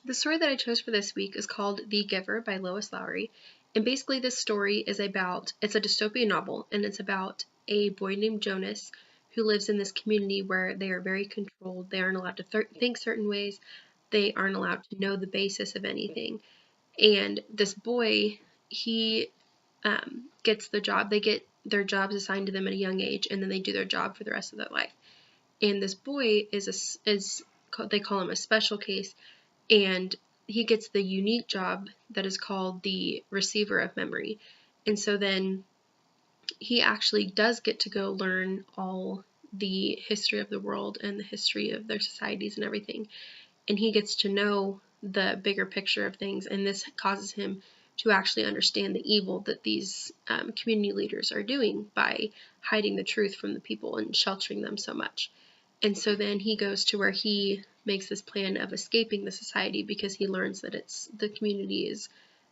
The story that I chose for this week is called The Giver by Lois Lowry. And basically this story is about, it's a dystopian novel, and it's about a boy named Jonas who lives in this community where they are very controlled. They aren't allowed to think certain ways. They aren't allowed to know the basis of anything. And this boy, he gets the job. They get their jobs assigned to them at a young age, and then they do their job for the rest of their life. And this boy is they call him a special case, and he gets the unique job that is called the receiver of memory. And so then he actually does get to go learn all the history of the world and the history of their societies and everything. And he gets to know the bigger picture of things, and this causes him to actually understand the evil that these community leaders are doing by hiding the truth from the people and sheltering them so much. And so then he goes to where he makes this plan of escaping the society because he learns that the community is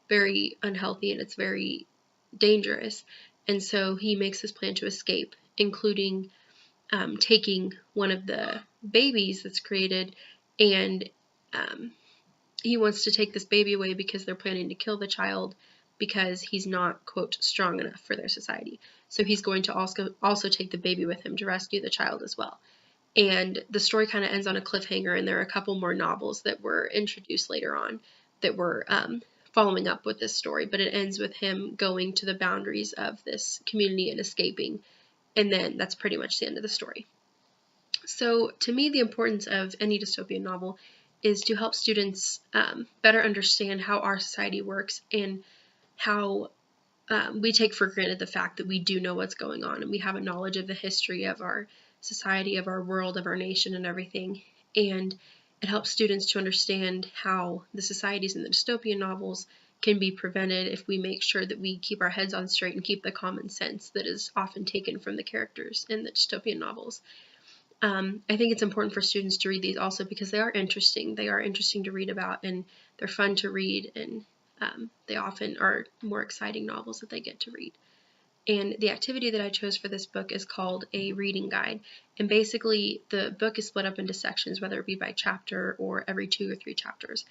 very unhealthy and it's very dangerous. And so he makes this plan to escape, including taking one of the babies that's created, and he wants to take this baby away because they're planning to kill the child because he's not, quote, strong enough for their society. So he's going to also take the baby with him to rescue the child as well. And the story kind of ends on a cliffhanger, and there are a couple more novels that were introduced later on that were following up with this story, but it ends with him going to the boundaries of this community and escaping, and then that's pretty much the end of the story. So to me, the importance of any dystopian novel is to help students better understand how our society works and how we take for granted the fact that we do know what's going on and we have a knowledge of the history of our society, of our world, of our nation, and everything. And it helps students to understand how the societies in the dystopian novels can be prevented if we make sure that we keep our heads on straight and keep the common sense that is often taken from the characters in the dystopian novels. I think it's important for students to read these also because they are interesting. They are interesting to read about, and they're fun to read, and they often are more exciting novels that they get to read. And the activity that I chose for this book is called a reading guide. And basically, the book is split up into sections, whether it be by chapter or every 2 or 3 chapters.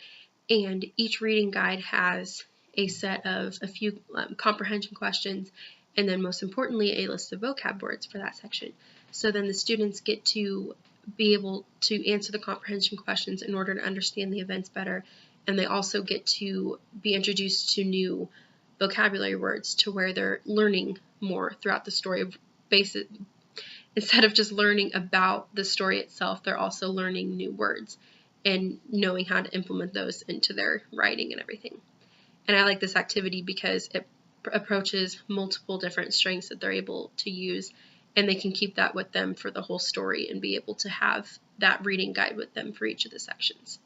And each reading guide has a set of a few comprehension questions, and then most importantly, a list of vocab words for that section. So then the students get to be able to answer the comprehension questions in order to understand the events better, and they also get to be introduced to new vocabulary words to where they're learning more throughout the story of basic. Instead of just learning about the story itself, they're also learning new words and knowing how to implement those into their writing and everything. And I like this activity because it approaches multiple different strengths that they're able to use, and they can keep that with them for the whole story and be able to have that reading guide with them for each of the sections.